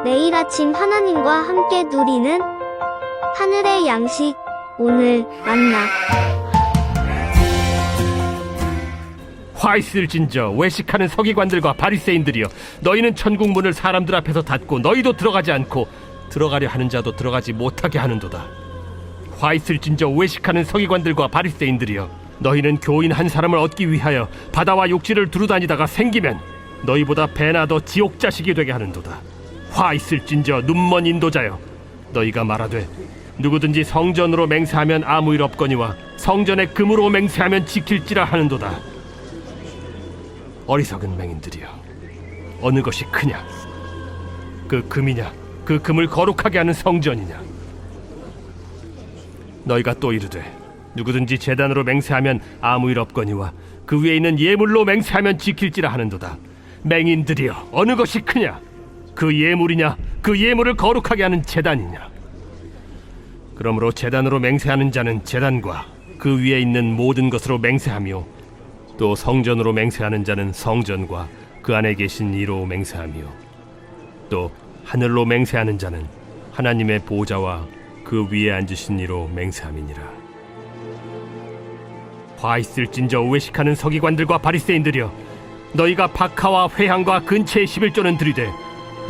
매일 아침 하나님과 함께 누리는 하늘의 양식, 오늘 만나. 화 있을진저 외식하는 서기관들과 바리새인들이여, 너희는 천국 문을 사람들 앞에서 닫고 너희도 들어가지 않고 들어가려 하는 자도 들어가지 못하게 하는도다. 화 있을진저 외식하는 서기관들과 바리새인들이여, 너희는 교인 한 사람을 얻기 위하여 바다와 육지를 두루다니다가 생기면 너희보다 배나 더 지옥 자식이 되게 하는도다. 화 있을진저 눈먼 인도자여, 너희가 말하되 누구든지 성전으로 맹세하면 아무 일 없거니와 성전에 금으로 맹세하면 지킬지라 하는도다. 어리석은 맹인들이여, 어느 것이 크냐? 그 금이냐? 그 금을 거룩하게 하는 성전이냐? 너희가 또 이르되 누구든지 제단으로 맹세하면 아무 일 없거니와 그 위에 있는 예물로 맹세하면 지킬지라 하는도다. 맹인들이여, 어느 것이 크냐? 그 예물이냐? 그 예물을 거룩하게 하는 제단이냐? 그러므로 제단으로 맹세하는 자는 제단과 그 위에 있는 모든 것으로 맹세하며, 또 성전으로 맹세하는 자는 성전과 그 안에 계신 이로 맹세하며, 또 하늘로 맹세하는 자는 하나님의 보좌와 그 위에 앉으신 이로 맹세함이니라. 화 있을진저 외식하는 서기관들과 바리새인들이여, 너희가 박하와 회향과 근체의 11조는 들이되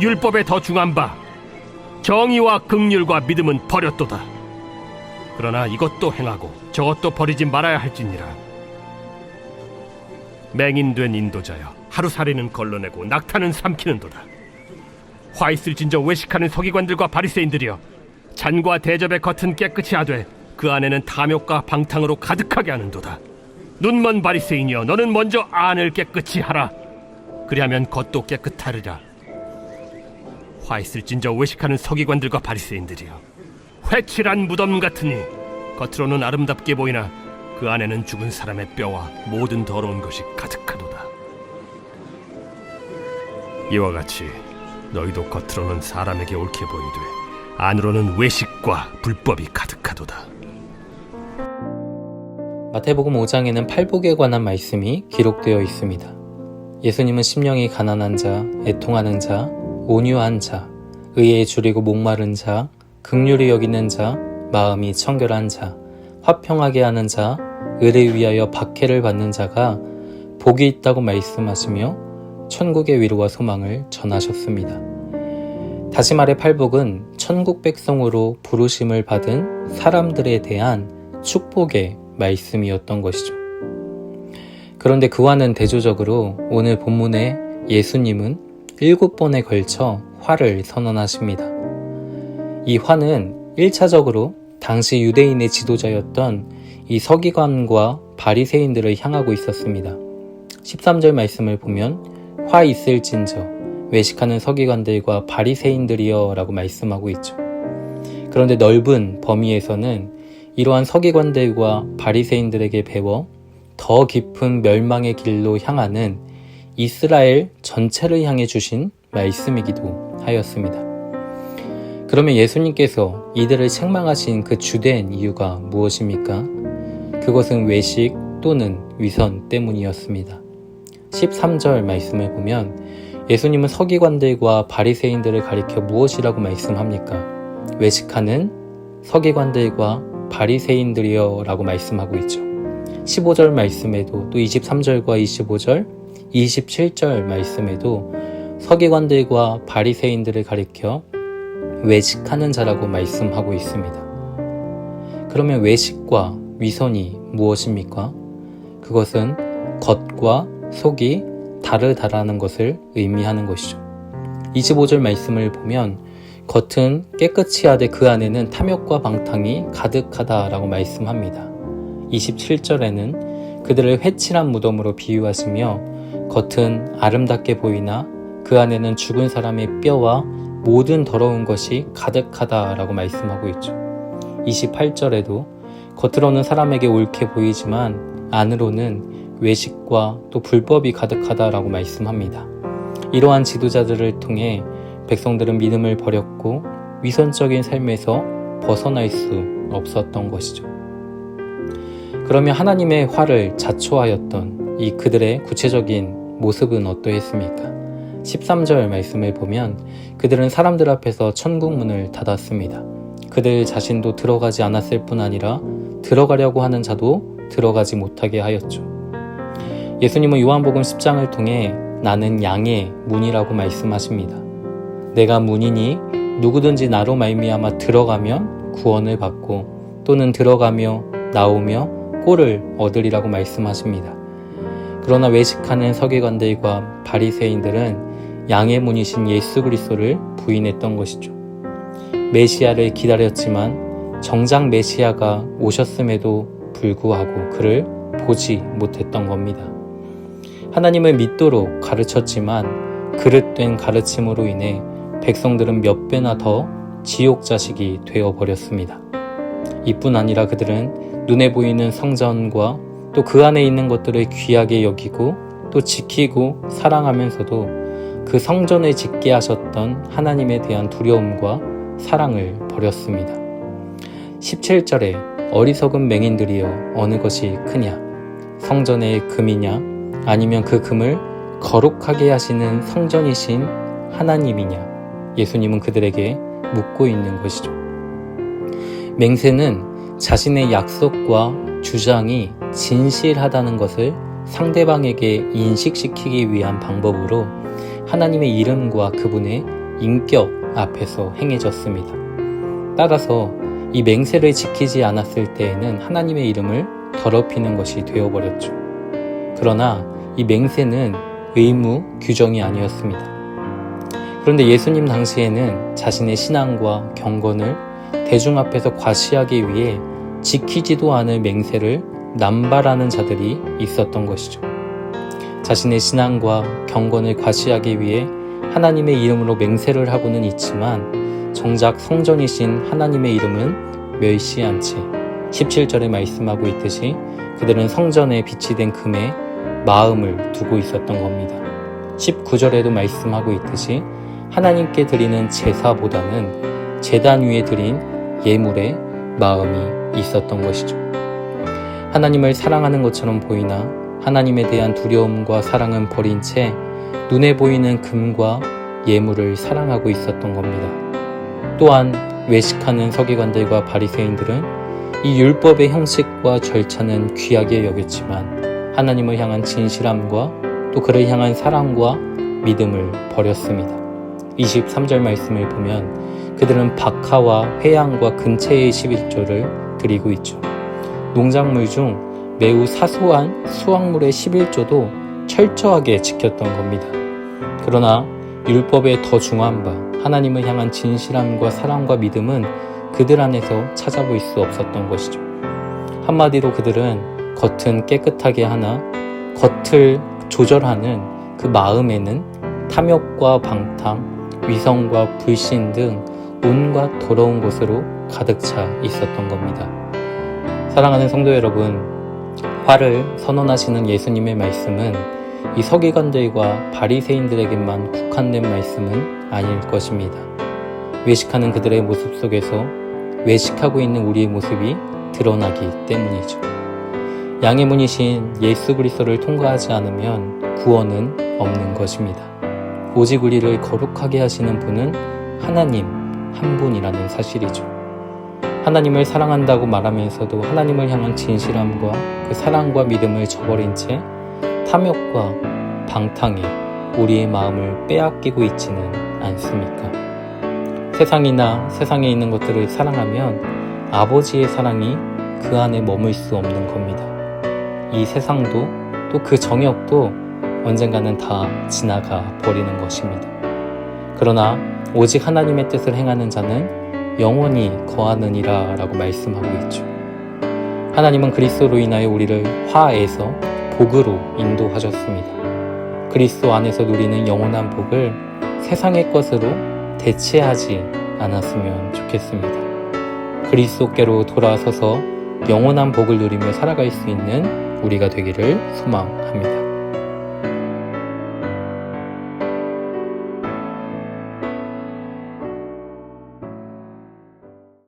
율법에 더 중한 바 정의와 긍휼과 믿음은 버렸도다. 그러나 이것도 행하고 저것도 버리지 말아야 할지니라. 맹인된 인도자여, 하루살이는 걸러내고 낙타는 삼키는도다. 화 있을진저 외식하는 서기관들과 바리새인들이여, 잔과 대접의 겉은 깨끗이 하되 그 안에는 탐욕과 방탕으로 가득하게 하는도다. 눈먼 바리새인이여, 너는 먼저 안을 깨끗이 하라. 그리하면 겉도 깨끗하리라. 화 있을진저 외식하는 서기관들과 바리새인들이여, 회칠한 무덤 같으니 겉으로는 아름답게 보이나 그 안에는 죽은 사람의 뼈와 모든 더러운 것이 가득하도다. 이와 같이 너희도 겉으로는 사람에게 옳게 보이되 안으로는 외식과 불법이 가득하도다. 마태복음 5장에는 팔복에 관한 말씀이 기록되어 있습니다. 예수님은 심령이 가난한 자, 애통하는 자, 온유한 자, 의에 줄이고 목마른 자, 긍휼히 여기는 자, 마음이 청결한 자, 화평하게 하는 자, 의를 위하여 박해를 받는 자가 복이 있다고 말씀하시며 천국의 위로와 소망을 전하셨습니다. 다시 말해 팔복은 천국 백성으로 부르심을 받은 사람들에 대한 축복의 말씀이었던 것이죠. 그런데 그와는 대조적으로 오늘 본문에 예수님은 7번에 걸쳐 화를 선언하십니다. 이 화는 1차적으로 당시 유대인의 지도자였던 이 서기관과 바리새인들을 향하고 있었습니다. 13절 말씀을 보면 화 있을진저 외식하는 서기관들과 바리새인들이여 라고 말씀하고 있죠. 그런데 넓은 범위에서는 이러한 서기관들과 바리새인들에게 배워 더 깊은 멸망의 길로 향하는 이스라엘 전체를 향해 주신 말씀이기도 하였습니다. 그러면 예수님께서 이들을 책망하신 그 주된 이유가 무엇입니까? 그것은 외식 또는 위선 때문이었습니다. 13절 말씀을 보면 예수님은 서기관들과 바리새인들을 가리켜 무엇이라고 말씀합니까? 외식하는 서기관들과 바리새인들이여 라고 말씀하고 있죠. 15절 말씀에도 또 23절과 25절, 27절 말씀에도 서기관들과 바리새인들을 가리켜 외식하는 자라고 말씀하고 있습니다. 그러면 외식과 위선이 무엇입니까? 그것은 겉과 속이 다르다라는 것을 의미하는 것이죠. 25절 말씀을 보면 겉은 깨끗이 하되 그 안에는 탐욕과 방탕이 가득하다라고 말씀합니다. 27절에는 그들을 회칠한 무덤으로 비유하시며 겉은 아름답게 보이나 그 안에는 죽은 사람의 뼈와 모든 더러운 것이 가득하다라고 말씀하고 있죠. 28절에도 겉으로는 사람에게 옳게 보이지만 안으로는 외식과 또 불법이 가득하다라고 말씀합니다. 이러한 지도자들을 통해 백성들은 믿음을 버렸고 위선적인 삶에서 벗어날 수 없었던 것이죠. 그러면 하나님의 화를 자초하였던 이 그들의 구체적인 모습은 어떠했습니까? 13절 말씀을 보면 그들은 사람들 앞에서 천국 문을 닫았습니다. 그들 자신도 들어가지 않았을 뿐 아니라 들어가려고 하는 자도 들어가지 못하게 하였죠. 예수님은 요한복음 10장을 통해 나는 양의 문이라고 말씀하십니다. 내가 문이니 누구든지 나로 말미암아 들어가면 구원을 받고 또는 들어가며 나오며 꼴을 얻으리라고 말씀하십니다. 그러나 외식하는 서기관들과 바리새인들은 양의 문이신 예수 그리스도를 부인했던 것이죠. 메시아를 기다렸지만 정작 메시아가 오셨음에도 불구하고 그를 보지 못했던 겁니다. 하나님을 믿도록 가르쳤지만 그릇된 가르침으로 인해 백성들은 몇 배나 더 지옥 자식이 되어버렸습니다. 이뿐 아니라 그들은 눈에 보이는 성전과 또 그 안에 있는 것들을 귀하게 여기고 또 지키고 사랑하면서도 그 성전을 짓게 하셨던 하나님에 대한 두려움과 사랑을 버렸습니다. 17절에 어리석은 맹인들이여 어느 것이 크냐? 성전의 금이냐? 아니면 그 금을 거룩하게 하시는 성전이신 하나님이냐? 예수님은 그들에게 묻고 있는 것이죠. 맹세는 자신의 약속과 주장이 진실하다는 것을 상대방에게 인식시키기 위한 방법으로 하나님의 이름과 그분의 인격 앞에서 행해졌습니다. 따라서 이 맹세를 지키지 않았을 때에는 하나님의 이름을 더럽히는 것이 되어버렸죠. 그러나 이 맹세는 의무 규정이 아니었습니다. 그런데 예수님 당시에는 자신의 신앙과 경건을 대중 앞에서 과시하기 위해 지키지도 않을 맹세를 남발하는 자들이 있었던 것이죠. 자신의 신앙과 경건을 과시하기 위해 하나님의 이름으로 맹세를 하고는 있지만 정작 성전이신 하나님의 이름은 멸시한 채 17절에 말씀하고 있듯이 그들은 성전에 비치된 금에 마음을 두고 있었던 겁니다. 19절에도 말씀하고 있듯이 하나님께 드리는 제사보다는 제단 위에 드린 예물에 마음이 있었던 것이죠. 하나님을 사랑하는 것처럼 보이나 하나님에 대한 두려움과 사랑은 버린 채 눈에 보이는 금과 예물을 사랑하고 있었던 겁니다. 또한 외식하는 서기관들과 바리새인들은 이 율법의 형식과 절차는 귀하게 여겼지만 하나님을 향한 진실함과 또 그를 향한 사랑과 믿음을 버렸습니다. 23절 말씀을 보면 그들은 박하와 회양과 근체의 11조를 드리고 있죠. 농작물 중 매우 사소한 수확물의 11조도 철저하게 지켰던 겁니다. 그러나 율법의 더 중요한 바 하나님을 향한 진실함과 사랑과 믿음은 그들 안에서 찾아볼 수 없었던 것이죠. 한마디로 그들은 겉은 깨끗하게 하나 겉을 조절하는 그 마음에는 탐욕과 방탕, 위선과 불신 등 온갖 더러운 것으로 가득 차 있었던 겁니다. 사랑하는 성도 여러분, 화를 선언하시는 예수님의 말씀은 이 서기관들과 바리새인들에게만 국한된 말씀은 아닐 것입니다. 외식하는 그들의 모습 속에서 외식하고 있는 우리의 모습이 드러나기 때문이죠. 양의 문이신 예수 그리스도를 통과하지 않으면 구원은 없는 것입니다. 오직 우리를 거룩하게 하시는 분은 하나님 한 분이라는 사실이죠. 하나님을 사랑한다고 말하면서도 하나님을 향한 진실함과 그 사랑과 믿음을 저버린 채 탐욕과 방탕에 우리의 마음을 빼앗기고 있지는 않습니까? 세상이나 세상에 있는 것들을 사랑하면 아버지의 사랑이 그 안에 머물 수 없는 겁니다. 이 세상도 또 그 정욕도 언젠가는 다 지나가 버리는 것입니다. 그러나 오직 하나님의 뜻을 행하는 자는 영원히 거하느니라 라고 말씀하고 있죠. 하나님은 그리스도로 인하여 우리를 화에서 복으로 인도하셨습니다. 그리스도 안에서 누리는 영원한 복을 세상의 것으로 대체하지 않았으면 좋겠습니다. 그리스도께로 돌아서서 영원한 복을 누리며 살아갈 수 있는 우리가 되기를 소망합니다.